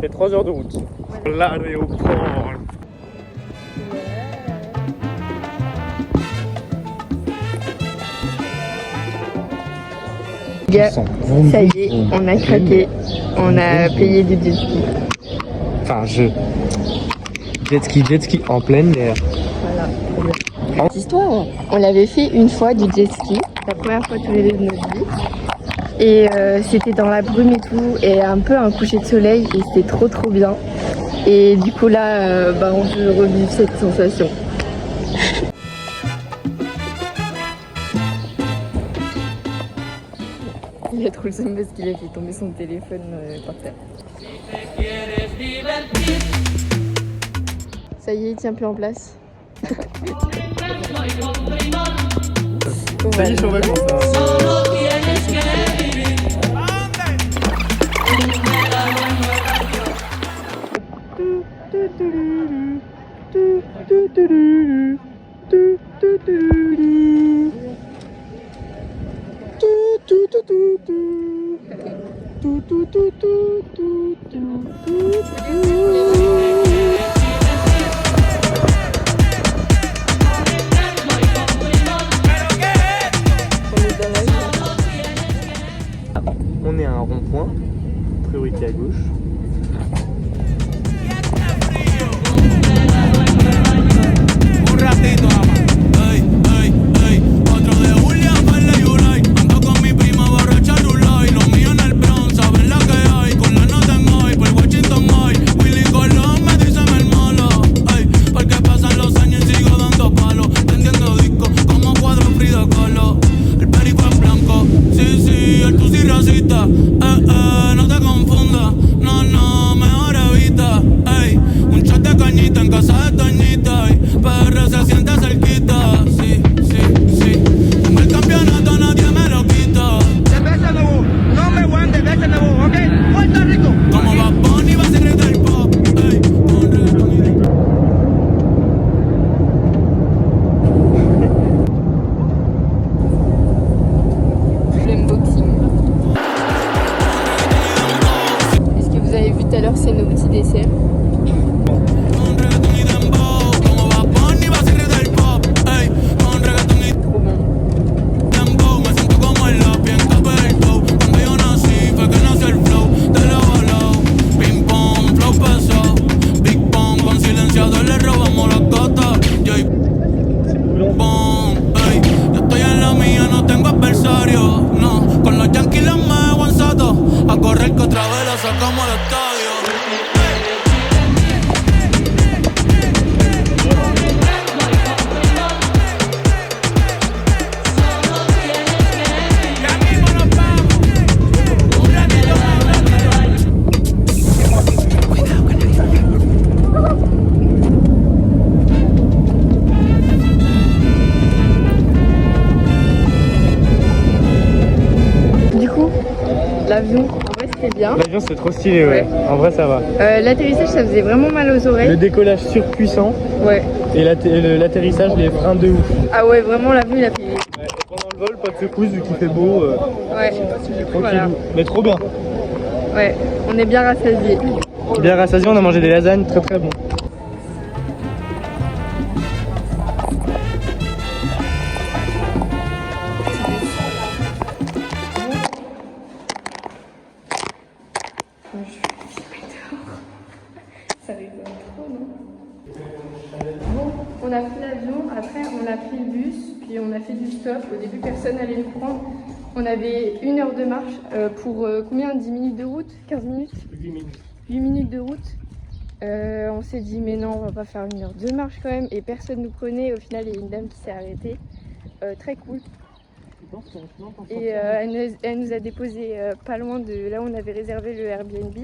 fait 3 heures de route. Voilà. L'aéroport. Gars, ça y est, on a craqué, on a payé du jet ski. Enfin, jet ski en pleine mer. Voilà. Petite histoire, on l'avait fait une fois du jet ski, la première fois tous les deux de notre vie. Et c'était dans la brume et tout, et un peu un coucher de soleil, et c'était trop bien. Et du coup là, on peut revivre cette sensation. Il a trop le seum parce qu'il a fait tomber son téléphone par terre. Ça y est, il tient plus en place. Ça y est, je suis en vacances là. On est à un rond-point, priorité à gauche. C'est nos petits desserts. Trop bon. L'avion, en vrai c'était bien. L'avion c'est trop stylé, ouais. En vrai ça va. L'atterrissage ça faisait vraiment mal aux oreilles. Le décollage surpuissant. Ouais. Et l'atterrissage, les freins de ouf. Ah ouais, vraiment l'avion il a fait... Ouais, pendant le vol, pas de secousse vu qu'il fait beau. Ouais. Voilà. Mais trop bien. Ouais, on est bien rassasiés. Bien rassasiés, on a mangé des lasagnes très bon. Ça rigole trop, non? Bon, on a pris l'avion, après on a pris le bus, puis on a fait du stop. Au début, personne n'allait nous prendre. On avait 1 heure de marche pour combien? 10 minutes de route? 15 minutes? 8 minutes. 8 minutes de route. On s'est dit, mais non, on va pas faire 1 heure de marche quand même. Et personne nous prenait. Au final, il y a une dame qui s'est arrêtée. Très cool. Et elle nous a déposé pas loin de là où on avait réservé le Airbnb.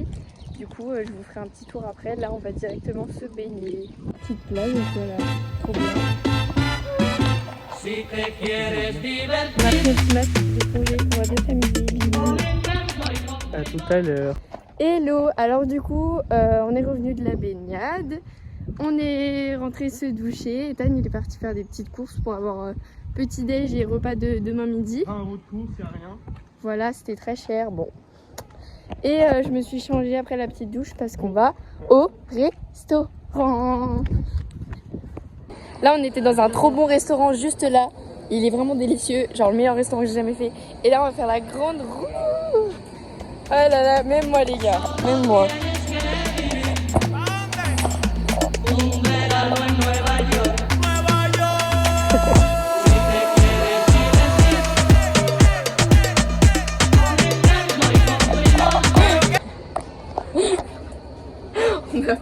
Du coup, je vous ferai un petit tour après. Là, on va directement se baigner. Petite plage, voilà, trop bien. On a pris un petit masque de congé, on va bien s'amuser. Bisous. À tout à l'heure. Hello, alors du coup, on est revenu de la baignade. On est rentré se doucher. Ethan, il est parti faire des petites courses pour avoir petit déj et repas de demain midi. 1 € de course, c'est rien. Voilà, c'était très cher. Bon, Et je me suis changée après la petite douche parce qu'on va au restaurant. Là, on était dans un trop bon restaurant juste là. Il est vraiment délicieux, genre le meilleur restaurant que j'ai jamais fait. Et là, on va faire la grande roue. Oh là là, même moi les gars, même moi.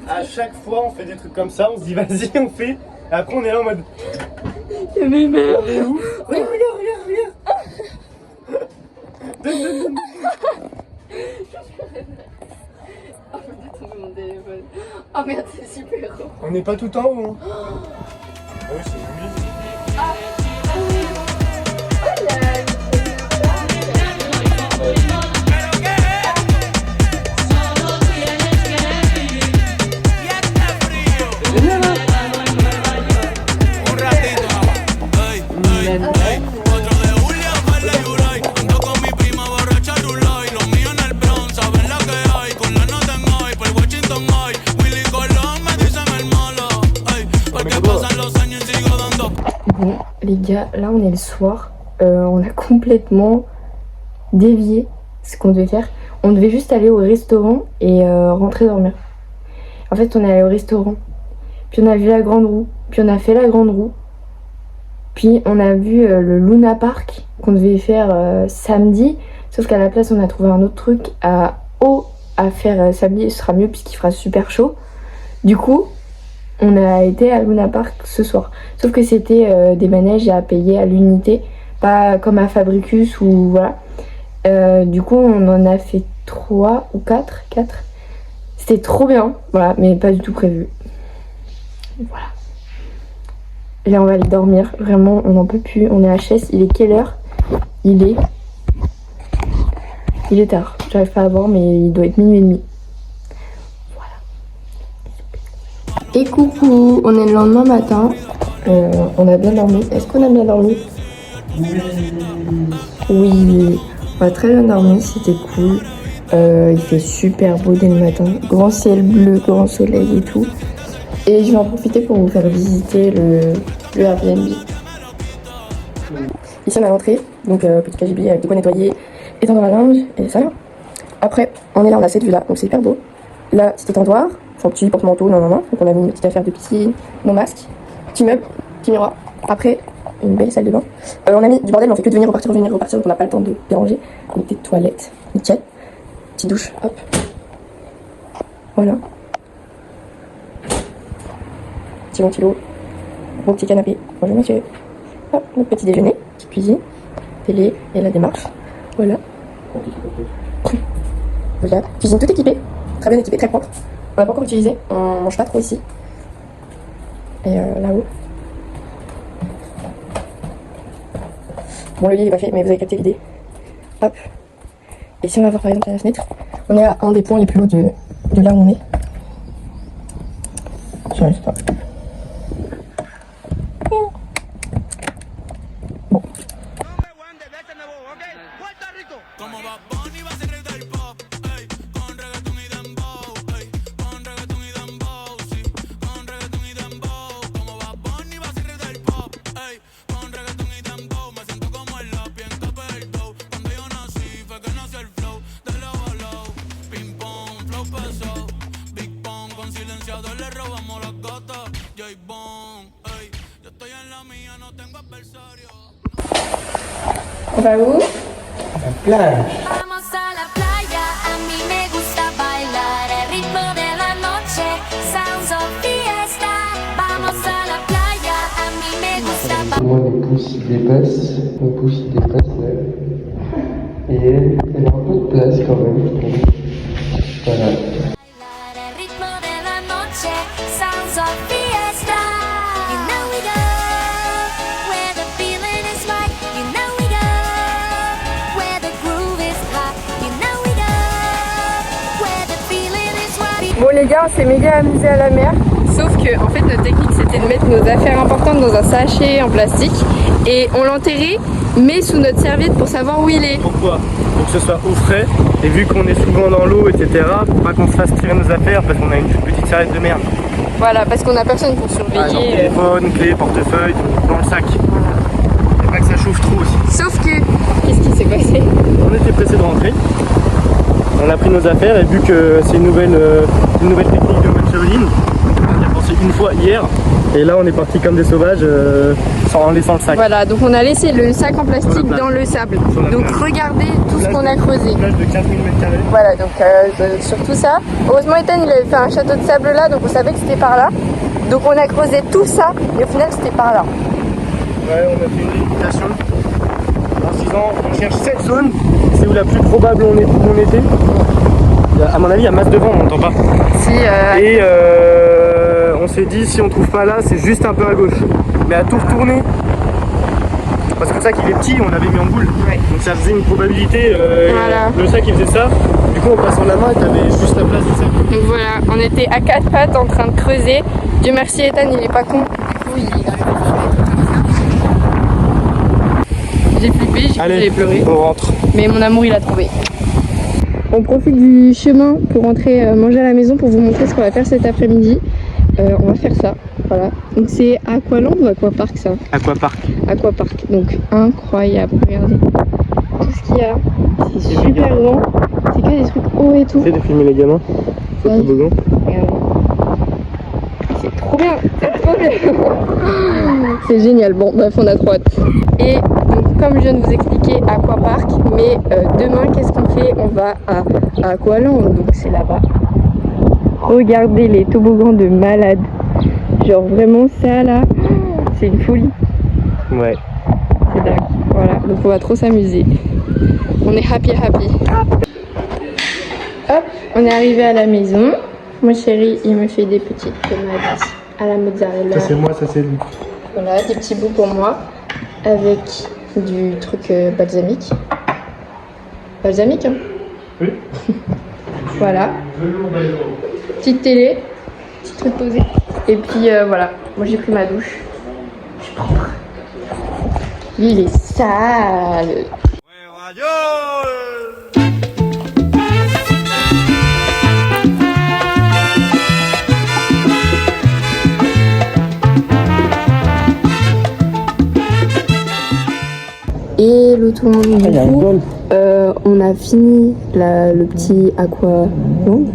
À chaque fois, on fait des trucs comme ça, on se dit vas-y, on fait. Et après, on est là en mode. Mais merde. On est où? Regarde. Donne. Oh merde, c'est super. On n'est pas tout en haut. Hein. Ah oui, c'est humiliant. Bon, les gars, là on est le soir. On a complètement dévié ce qu'on devait faire. On devait juste aller au restaurant et rentrer dormir. En fait, on est allé au restaurant. Puis on a vu la grande roue. Puis on a fait la grande roue. Puis on a vu le Luna Park qu'on devait faire samedi. Sauf qu'à la place, on a trouvé un autre truc à faire samedi. Ce sera mieux puisqu'il fera super chaud. Du coup, on a été à Luna Park ce soir. Sauf que c'était des manèges à payer à l'unité. Pas comme à Fabricus ou voilà. Du coup, on en a fait 3 ou 4. C'était trop bien, voilà, mais pas du tout prévu. Voilà. Là, on va aller dormir. Vraiment, on n'en peut plus. On est à Chess. Il est quelle heure? Il est tard. J'arrive pas à voir, mais il doit être minuit et demi. Voilà. Et coucou, on est le lendemain matin. On a bien dormi. Est-ce qu'on a bien dormi? Oui. On a très bien dormi, c'était cool. Il fait super beau dès le matin. Grand ciel bleu, grand soleil et tout. Et je vais en profiter pour vous faire visiter le Airbnb. Ici on a l'entrée, donc petit KGB avec de quoi nettoyer, étendre la linge et ça. Après, on est là, on a cette vue là, donc c'est hyper beau. Là, petit étendoir, son petit porte-manteau, non. Donc on a mis une petite affaire de piscine, nos masques, petit meuble, petit miroir. Après, une belle salle de bain. On a mis du bordel, mais on fait que de venir repartir, donc on n'a pas le temps de déranger. Avec des toilettes, nickel. Petite douche, hop. Voilà. Petit ventilo, beau petit canapé. Bonjour monsieur. Hop, notre petit déjeuner, petite cuisine, télé et la démarche. Voilà. Voilà. Cuisine toute équipée, très bien équipée, très propre. On n'a pas encore utilisé, on mange pas trop ici. Et là-haut. Bon, le lit est pas fait, mais vous avez capté l'idée. Hop. Et si on va voir par exemple à la fenêtre, on est à un des points les plus hauts de là où on est. Je n'arrive pas. On va où? La plage. Vamos a la playa, a mí me gusta bailar el ritmo de la noche, sounds of fiesta. Vamos a la playa, a mí me gusta bailar. Moi, mes pouces ils dépassent là. Et elle a un peu de place quand même, je trouve. Voilà. El ritmo de la noche, sounds of fiesta. You know we go where the feeling is right. You know we go where the groove is hot. You know we go where the feeling is right. Bon les gars, on s'est méga amusé à la mer. Sauf que en fait notre technique c'était de mettre nos affaires importantes dans un sachet en plastique et on l'enterrait mais sous notre serviette pour savoir où il est. Pourquoi? Pour que ce soit au frais et vu qu'on est souvent dans l'eau etc, pour pas qu'on se fasse tirer nos affaires parce qu'on a une petite serviette de merde. Voilà, parce qu'on a personne pour surveiller. Téléphone, clé, portefeuille, dans le sac. Et pas que ça chauffe trop aussi. Sauf que, qu'est-ce qui s'est passé? On était pressé de rentrer. On a pris nos affaires et vu que c'est une nouvelle technique de mode Shaolin, on y a pensé une fois hier. Et là on est parti comme des sauvages en laissant le sac. Voilà, donc on a laissé le sac en plastique dans le sable. Donc regardez tout ce qu'on a creusé. Plage de 4000 m². Voilà, donc sur tout ça. Heureusement Ethan il avait fait un château de sable là, donc on savait que c'était par là. Donc on a creusé tout ça et au final c'était par là. Ouais, on a fait une délimitation en se disant on cherche cette zone, c'est où la plus probable on était. À mon avis il y a masse de vent, on n'entend pas. Si, et on s'est dit si on trouve pas là c'est juste un peu à gauche. Mais à tout retourner, parce que le sac il est petit, on l'avait mis en boule. Ouais. Donc ça faisait une probabilité, Voilà. le sac il faisait ça. Du coup en passant la main t'avais juste la place du sac. Donc voilà, on était à quatre pattes en train de creuser. Dieu merci Ethan il est pas con. Du coup il arrive à J'ai flippé, j'ai pleuré. On rentre. Mais mon amour il a trouvé. On profite du chemin pour rentrer manger à la maison pour vous montrer ce qu'on va faire cet après-midi. On va faire ça, voilà. Donc c'est Aqualand ou Aquapark ça? Aquapark. Aquapark, donc incroyable, regardez. Tout ce qu'il y a, c'est super grand. C'est que des trucs hauts et tout. Tu sais de filmer les gamins sur le toboggan. Regardez. C'est trop bien, c'est trop bien. C'est génial, bon bref on a trop hâte. Et donc comme je viens de vous expliquer Aquapark, mais demain qu'est-ce qu'on fait? On va à Aqualand, donc c'est là-bas. Regardez les toboggans de malade. Genre vraiment ça là, c'est une folie. Ouais. C'est dingue. Voilà, donc on va trop s'amuser. On est happy. Hop, on est arrivé à la maison. Mon chéri, il me fait des petites tomates à la mozzarella. Ça c'est moi, ça c'est lui. Voilà, des petits bouts pour moi. Avec du truc balsamique. Balsamique, hein? Oui. Voilà. Petite télé, petit truc posé. Et puis voilà, moi j'ai pris ma douche. Je suis propre. Lui il est sale. Et le tout le monde du coup, on a fini le petit Aqualand.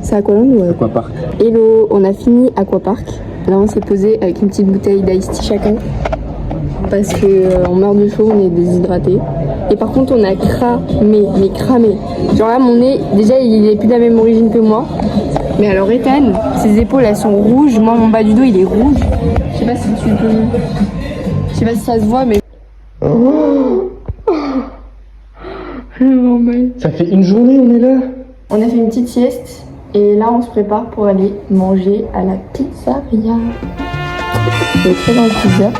C'est Aqualand ou Aquapark. Hello, on a fini Aquapark. Là on s'est posé avec une petite bouteille d'ice tea chacun. Parce que on meurt de chaud, on est déshydraté. Et par contre on a cramé. Genre là mon nez, déjà il est plus de la même origine que moi. Mais alors Ethan, ses épaules elles sont rouges. Moi mon bas du dos il est rouge. Je sais pas si tu peux. Je sais pas si ça se voit mais. Ça fait une journée on est là. On a fait une petite sieste et là on se prépare pour aller manger à la pizzeria. C'est très dans le pizza.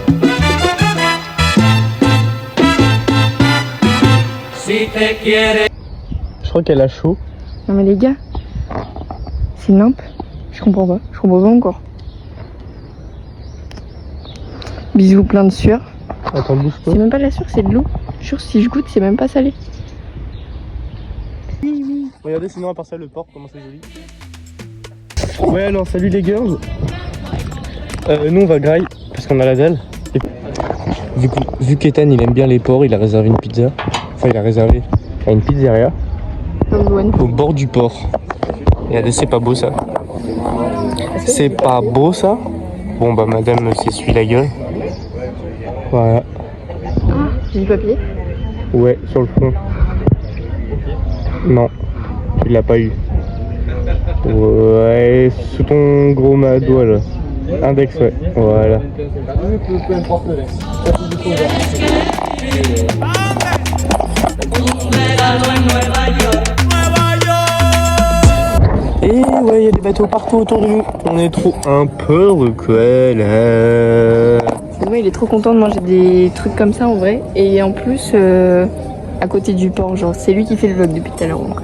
Je crois qu'elle a chaud. Non mais les gars, c'est nimp. Je comprends pas encore. Bisous plein de sueur. Attends, bouge pas. C'est même pas de la sueur, c'est de l'eau. Jure si je goûte c'est même pas salé. Regardez sinon à part ça le porc comment c'est joli. Ouais alors salut les girls. Nous on va graille parce qu'on a la dalle. Et du coup vu qu'Ethan il aime bien les porcs, il a réservé une pizza. Enfin il a réservé à une pizzeria au bord du port. Regardez c'est pas beau ça. C'est pas beau ça. Bon bah madame s'essuie la gueule. Voilà. Ah, j'ai du papier. Ouais sur le front. Non. Il l'a pas eu. Ouais, sous ton gros doigt là. Index, ouais. Voilà. Et ouais, il y a des bateaux partout autour de nous. On est trop un peu quoi là. Moi, il est trop content de manger des trucs comme ça en vrai. Et en plus, à côté du port, genre, c'est lui qui fait le vlog depuis tout à l'heure. Donc,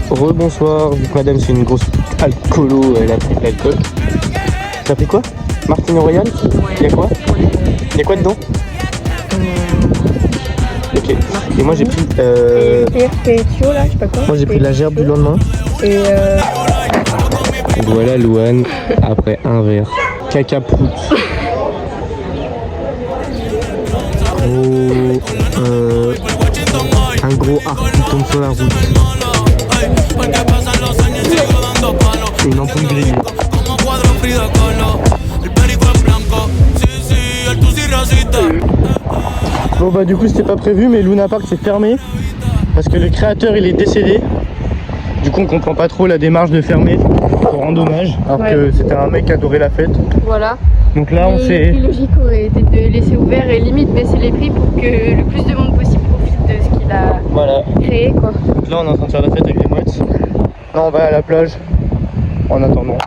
Rebonsoir, vu que madame c'est une grosse alcoolo, elle a pris de l'alcool. T'as pris quoi? Martini Royal? Y'a quoi? Y'a quoi dedans? Ok. Et moi j'ai pris là, je sais pas quoi. moi j'ai pris la gerbe du lendemain. Et Voilà Louane après un verre. Caca prout. Un gros arc qui tombe sur la route. Une ampoule grillée. Bon bah du coup c'était pas prévu, mais Luna Park c'est fermé parce que le créateur il est décédé. Du coup on comprend pas trop la démarche de fermer pour rendre hommage, alors que c'était un mec qui adorait la fête. voilà. Donc là on Et s'est... le plus logique aurait été de laisser ouvert et limite baisser les prix pour que le plus de monde possible profite de ce qu'il a Voilà. créé quoi. Donc là on est en train de faire la fête avec les mouettes. Là on va à la plage en attendant.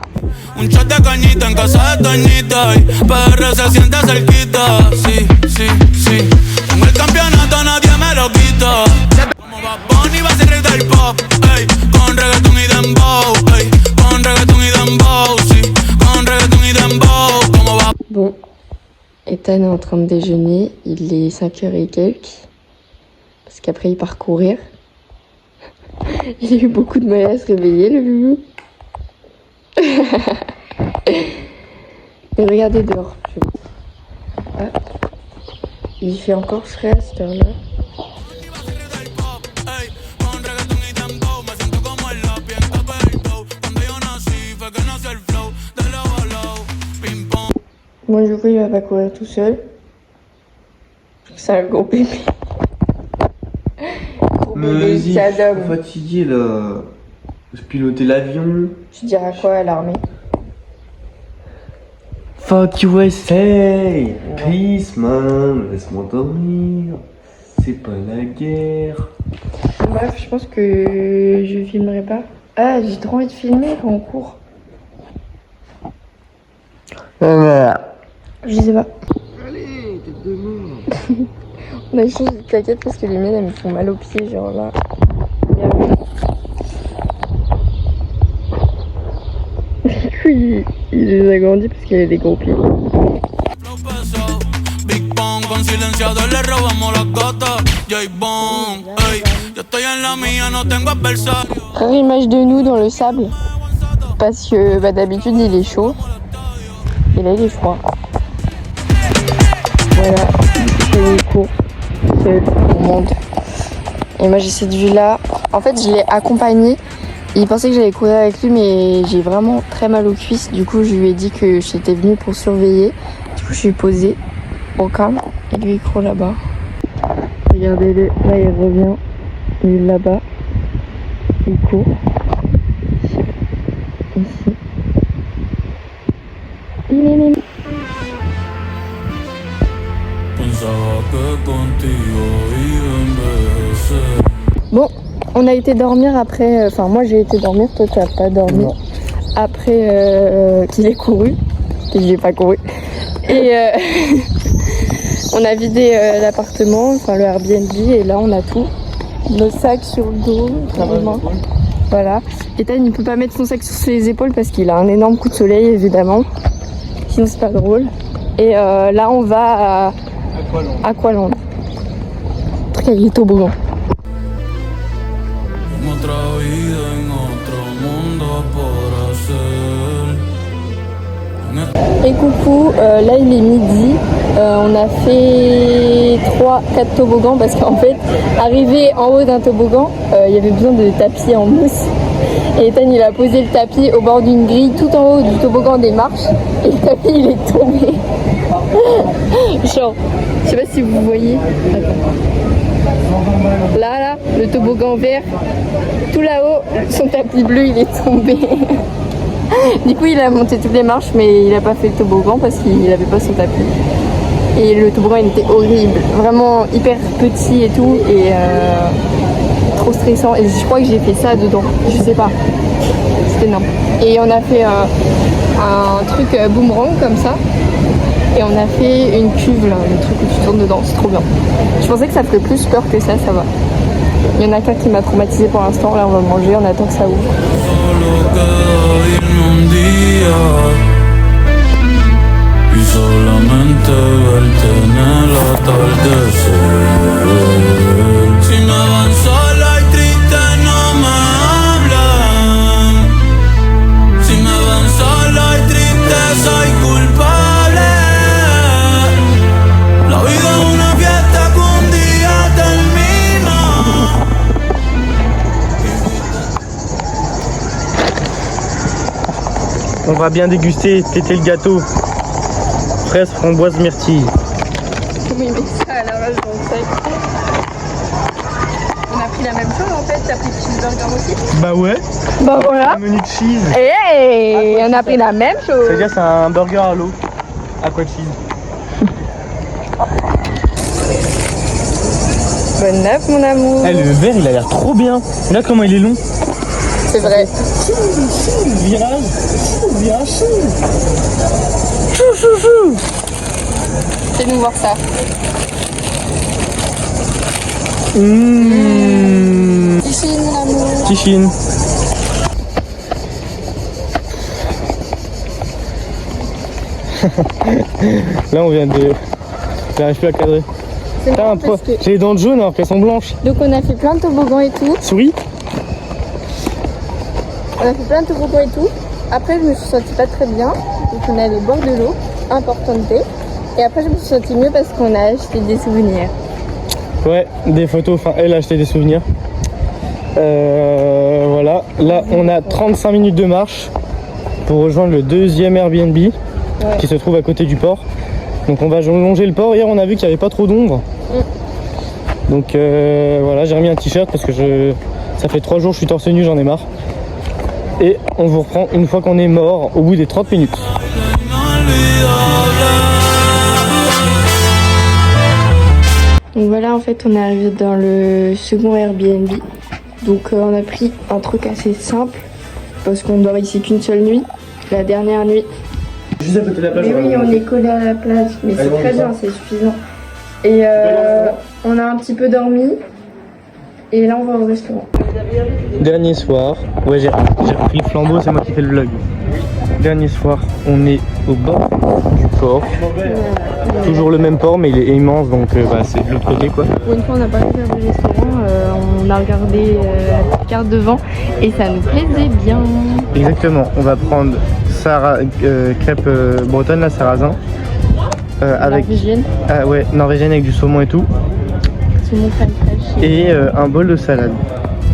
Un shot de cañita en casa de Toñita y PR se siente cerquita. Sí, sí, sí. Tengo el campeonato, nadie me lo quita. Como Bad Bunny va a ser rey del pop, ey, con reggaeton y dembow, ey, con reggaeton y dembow, sí, con reggaeton y dembow. Como va. Bon, Ethan est en train de déjeuner, il est 5h et quelques, parce qu'après il part courir. Il a eu beaucoup de mal à se réveiller le boubou. Mais regardez dehors. Hop. Il fait encore frais à cette heure-là. Bon, du coup, il va pas courir tout seul. C'est un gros bébé. Gros bébé, Vas-y, c'est je suis Adam. fatigué là. Je pilotais l'avion. Tu diras quoi à l'armée? Fuck USA! Peace man, laisse-moi dormir. C'est pas la guerre. Bref, je pense que je filmerai pas. Ah, j'ai trop envie de filmer quand on court. Je sais pas. Allez, tête de mort. On a changé de claquettes parce que les miennes elles me font mal aux pieds, genre là. Merde. Il les a grandis parce qu'il a des gros pieds. Big Bang con silenciador le robamos las gatas. J Bond, ey, yo estoy en la mía, no tengo adversario. Rare image de nous dans le sable. Parce que bah, d'habitude il est chaud. Et là il est froid. Voilà, il court seul au monde. Et moi j'ai cette vue là. En fait je l'ai accompagné. Il pensait que j'allais courir avec lui mais j'ai vraiment très mal aux cuisses. Du coup je lui ai dit que j'étais venue pour surveiller. Du coup je suis posée au calme et lui il court là-bas. Regardez-le, là il revient. Il est là-bas. Il court. Ici. Il est né. Bon, on a été dormir après, enfin moi j'ai été dormir, toi t'as pas dormi. Non. Après qu'il ait couru, et je l'ai pas couru. Et on a vidé l'appartement, enfin le Airbnb, et là on a tout. Nos sacs sur le dos, carrément. Voilà. Ethan il peut pas mettre son sac sur ses épaules parce qu'il a un énorme coup de soleil évidemment. Sinon c'est pas drôle. Et là on va à Aqualand. Truc avec les toboggans. Et coucou, là il est midi, on a fait 3-4 toboggans parce qu'en fait, arrivé en haut d'un toboggan, il y avait besoin de tapis en mousse. Et Ethan il a posé le tapis au bord d'une grille tout en haut du toboggan des marches et le tapis il est tombé. Genre, je sais pas si vous voyez. Attends. Là, le toboggan vert, tout là-haut, son tapis bleu il est tombé. Du coup il a monté toutes les marches mais il a pas fait le toboggan parce qu'il avait pas son tapis. Et le toboggan il était horrible, vraiment hyper petit et tout et trop stressant et je crois que j'ai fait ça dedans, je sais pas, c'était énorme. Et on a fait un truc boomerang comme ça et on a fait une cuve là, le truc où tu tournes dedans, c'est trop bien. Je pensais que ça ferait plus peur que ça va. Il y en a qu'un qui m'a traumatisé pour l'instant. Là, on va manger, on attend que ça ouvre. Solo queda irme un día y solamente verte en el atardecer. Si me van sola y triste no me hablan. Si me van sola y triste soy culpable. La vida es una fiesta que un día termina. On va bien déguster, péter le gâteau. Fraise, framboise, myrtille. Comment il met ça à la rage dans le sac? On a pris la même chose en fait, t'as pris le cheeseburger aussi? Bah ouais, Bah voilà. un menu de cheese. Hey, on a pris la même chose. C'est-à-dire c'est un burger à l'eau. À quoi de cheese? Bonne neuf mon amour. Eh, le verre il a l'air trop bien. Regarde comment il est long. C'est vrai. Virage. Virage. Fais-nous voir ça. Tichine mon amour. Tichine. Là on vient de... J'arrive plus à cadrer. C'est Putain, marrant parce que... j'ai les dents jaunes alors qu'elles sont blanches. Donc on a fait plein de toboggans et tout. Souris. On a fait plein de toboggans et tout. Après je me suis sentie pas très bien. Donc on est allé boire de l'eau. Importante. Et après je me suis sentie mieux parce qu'on a acheté des souvenirs. Ouais, des photos, enfin elle a acheté des souvenirs. Voilà, là on a 35 minutes de marche pour rejoindre le deuxième Airbnb qui se trouve à côté du port. Donc on va longer le port. Hier on a vu qu'il n'y avait pas trop d'ombre. Donc voilà, j'ai remis un t-shirt parce que ça fait 3 jours que je suis torse nu, j'en ai marre. Et on vous reprend une fois qu'on est mort au bout des 30 minutes. Donc voilà, en fait on est arrivé dans le second Airbnb. Donc on a pris un truc assez simple parce qu'on dort ici qu'une seule nuit, la dernière nuit. Juste à côté de la plage. Mais oui, on est collé à la plage, mais c'est très bien, c'est suffisant. Et on a un petit peu dormi. Et là on va au restaurant. Dernier soir, ouais j'ai repris le flambeau, c'est moi qui fais le vlog. Dernier soir, on est au bord du port. Toujours le même port mais il est immense donc c'est de l'autre côté quoi. Pour une fois on n'a pas regardé le restaurant, on a regardé la petite carte devant et ça nous plaisait bien. Exactement, on va prendre crêpe bretonne, la sarrasin. Avec Norvégienne. Ah ouais, norvégienne avec du saumon et tout. Saumon crème fraîche. Et un bol de salade.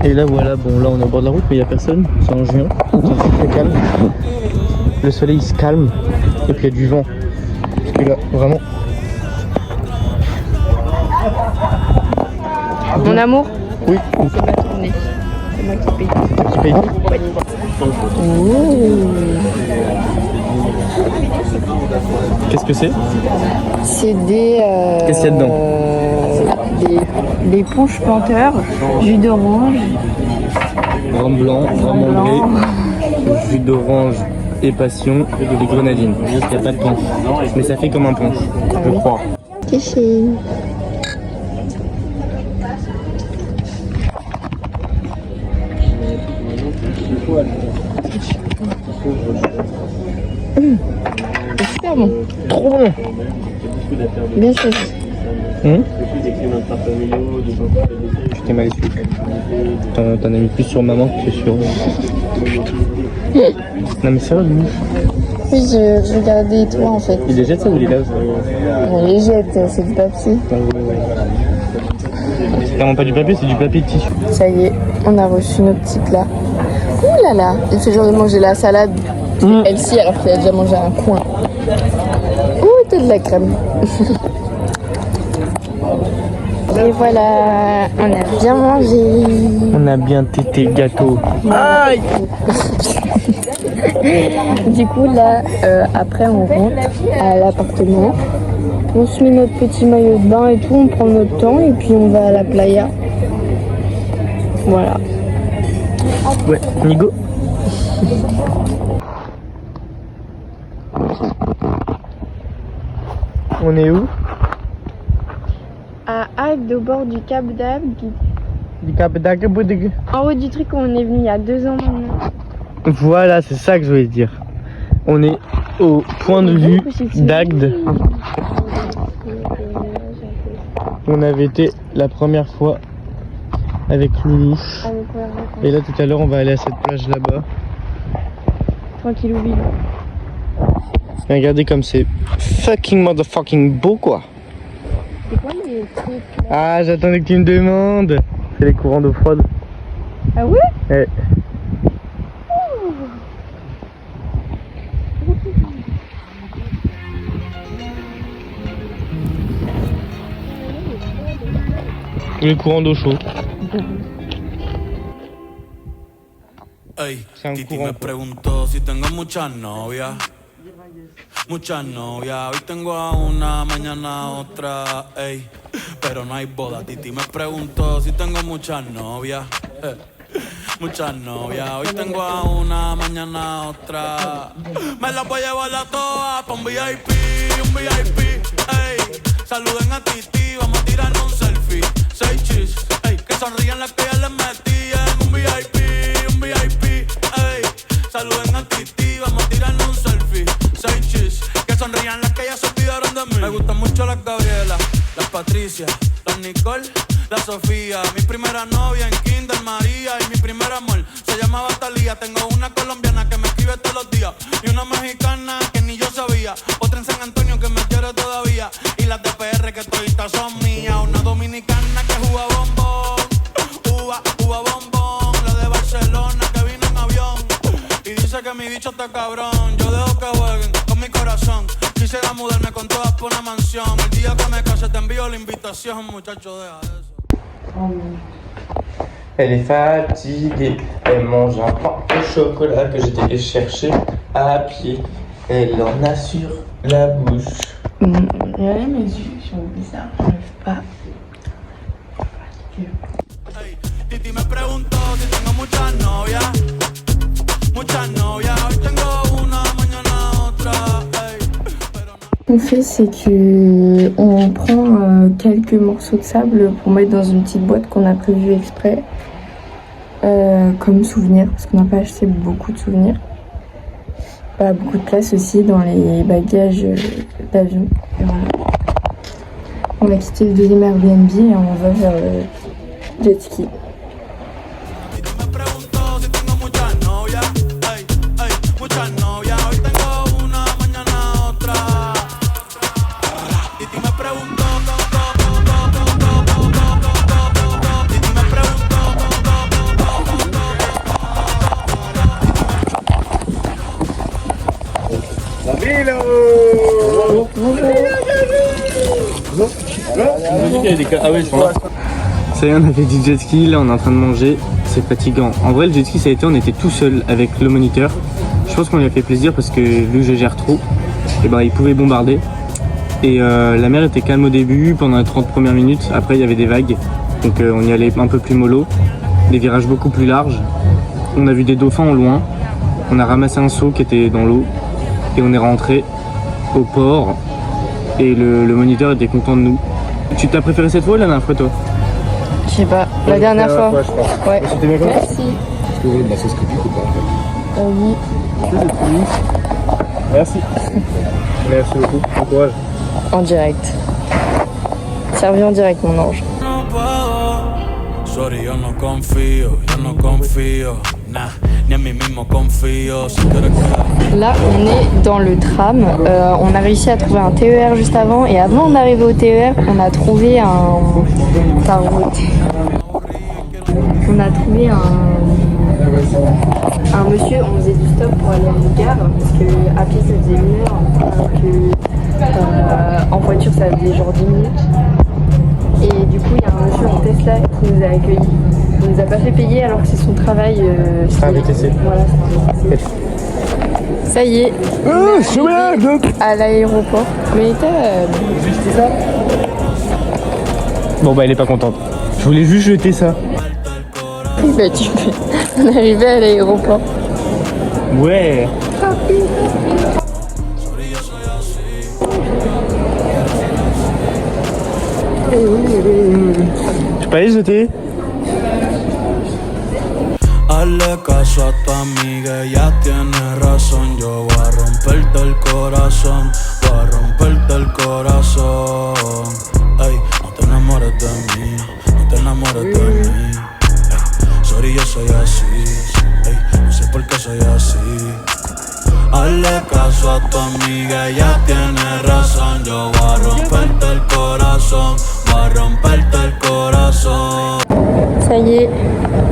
Et là voilà, bon là on est au bord de la route mais il n'y a personne, c'est en juin, c'est très calme. Le soleil se calme et puis il y a du vent. Et là, vraiment. Mon amour, Oui, c'est ma tournée. C'est moi qui paye. tu payes. Qu'est-ce que c'est? C'est des... Qu'est-ce qu'il y a dedans? Des punch planteurs, jus d'orange. Rhum blanc, rhum anglais, jus d'orange et passion et de grenadine. Il n'y a pas de punch. Mais ça fait comme un punch, je crois. Tichine. C'est super bon. Trop bon. Bien choisi. J'étais mal essuie. T'en as mis plus sur maman que sur... Non mais sérieux, lui. Oui, je regardais toi en fait. Il les jette ça ou il les lave? On les jette, c'est du papier. C'est vraiment pas du papier, c'est du papier de tissu. Ça y est, on a reçu nos petits plats. Ouh là là, il fait genre de manger la salade. Elle-ci alors qu'elle a déjà mangé un coin. Ouh, t'as de la crème. Et voilà, on a bien mangé. On a bien tété le gâteau. Aïe. Du coup là, après on rentre à l'appartement. On se met notre petit maillot de bain et tout, on prend notre temps et puis on va à la playa. Voilà. Ouais, Nigo. On est où? À Agde, au bord du Cap d'Agde. En haut du truc où on est venu il y a 2 ans maintenant. Voilà, c'est ça que je voulais dire. On est au point de vue d'Agde. On avait été la première fois avec Loulouche. Et là tout à l'heure on va aller à cette plage là-bas. Tranquille ou vide. Et regardez comme c'est fucking motherfucking beau quoi. C'est quoi les trucs là? Ah, j'attendais que tu me demandes. C'est les courants d'eau froide. Ah ouais? Ouais. Les courants d'eau chaud. Ey, C'est un Titi courant, me quoi. preguntó si tengo muchas novias. Muchas novias, hoy tengo a una, mañana a otra, ey. Pero no hay boda. Titi me preguntó si tengo muchas novias. Muchas novias, hoy tengo a una, mañana a otra. Me las voy a llevar a todas pa' un VIP, ey. Saluden a Titi, vamos a tirarnos un selfie. 6 chis, ey. Que sonrían las que ya les metí en un VIP, ey. Saluden a Titi, vamos a tirarnos un selfie. 6 chis, que sonrían las que ya se olvidaron de mí. Me gustan mucho las Gabriela, las Patricia, las Nicole, la Sofía. Mi primera novia en Kinder María y mi primer amor se llamaba Talía. Tengo una colombiana que me escribe todos los días y una mexicana que ni yo sabía. Otra en San Antonio que me quiere todavía y las de PR que toditas son mías. Una dominicana que juega bombón, uva bombón. La de Barcelona que vino en avión y dice que mi bicho está cabrón. Yo dejo que jueguen con mi corazón. Quisiera mudarme con todas por una mansión. El día que me case te envío la invitación, muchacho, deja eso. Elle est fatiguée. Elle mange un pain au chocolat que j'étais chercher à pied. Elle en a sur la bouche. Ouais, mes yeux sont bizarres, j'arrive pas. Hey, Titi me preguntó si tengo muchas novias. Muchas novias, hoy tengo una, mañana otra. Hey, pero no. Ce qu'on fait, c'est que on prend quelques morceaux de sable pour mettre dans une petite boîte qu'on a prévue exprès, comme souvenir, parce qu'on n'a pas acheté beaucoup de souvenirs. Pas beaucoup de place aussi dans les bagages d'avion. Et voilà. On va quitter le deuxième Airbnb et on va vers le jet ski. Titi me preguntó si tengo muchas novias. Hey, hey, muchas novias, hoy tengo una, mañana otra. Titi me preguntó, Titi me preguntó. Ah ouais, ils sont là. Ça y est, on a fait du jet ski, là on est en train de manger, c'est fatigant. En vrai le jet ski ça a été, on était tout seul avec le moniteur. Je pense qu'on lui a fait plaisir parce que vu que je gère trop, et ben il pouvait bombarder. Et la mer était calme au début, pendant les 30 premières minutes, après il y avait des vagues. Donc on y allait un peu plus mollo, des virages beaucoup plus larges. On a vu des dauphins au loin, on a ramassé un seau qui était dans l'eau et on est rentré au port et le moniteur était content de nous. Tu t'as préféré cette fois ou la dernière fois toi? Je sais pas, la dernière fois. je crois. Ouais. C'était bien comme ça? Merci. Est-ce que vous voulez de la sauce creepy ou pas Oui, Merci. Merci beaucoup, bon courage. en direct. Servi en direct, mon ange. No puedo, sorry, yo no confío, nah, ni en mí mismo confío. Si quieres que Là, on est dans le tram. On a réussi à trouver un TER juste avant. Et avant d'arriver au TER, on a trouvé un... On a trouvé un monsieur. On faisait du stop pour aller à une gare. Parce que à pied, ça faisait 1 heure. Alors que en voiture, ça faisait genre 10 minutes. Et du coup, il y a un monsieur en Tesla qui nous a accueillis. Il nous a pas fait payer alors que c'est son travail. C'est un VTC. Voilà, c'est un VTC. Ça y est, on est arrivé à l'aéroport. Mais Juste ça. Bon bah elle est pas contente. Je voulais juste jeter ça. bah, tu fais. On est arrivé à l'aéroport. Ouais. Je peux aller jeter? Hazle caso a tu amiga, ella tiene razón. Yo voy a romperte el corazón, voy a romperte el corazón. Ey, no te enamores de mí, no te enamores de mí. Ey, sorry, yo soy así. Ey, no sé por qué soy así. Hazle caso a tu amiga, ella tiene razón. Yo voy a romperte el corazón, voy a romperte el corazón. Ça y est,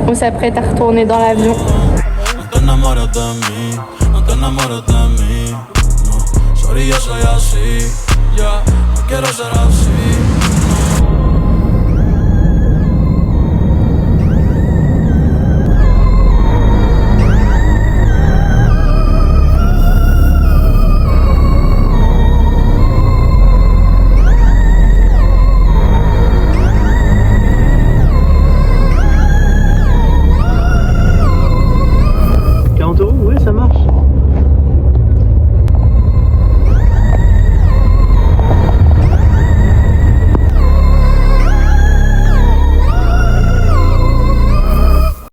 on s'apprête à retourner dans l'avion. No te enamores de mí, no te enamores de mí. No, sorry, yo soy así. Ya, no quiero ser así.